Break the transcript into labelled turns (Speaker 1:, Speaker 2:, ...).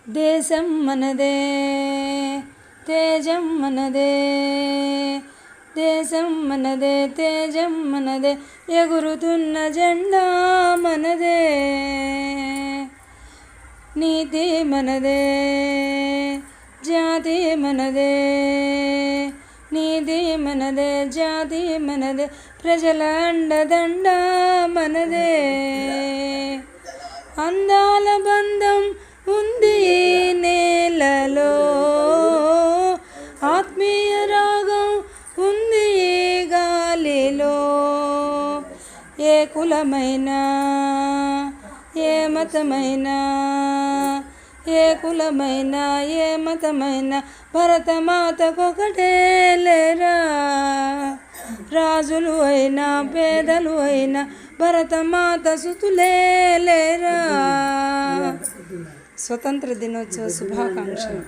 Speaker 1: దేశం మనదే తేజం మనదే, దేశం మనదే తేజం మనదే, ఎగురుతున్న జెండా మనదే. నీతి మనదే జాతి మనదే, నీతి మనదే జాతి మనదే, ప్రజల అండదండ మనదే. అందాల బంధం ఉంది ఈ నేలలో, ఆత్మీయ రాగం ఉంది ఈ గాలిలో. ఏ కులమైనా ఏ మతమైనా, ఏ కులమైనా ఏ మతమైనా, భరతమాతకొకటే లేరా. రాజులు అయినా పేదలు అయినా, భరతమాత సుతులే లేరా. స్వతంత్ర దినోత్సవ శుభాకాంక్షలు.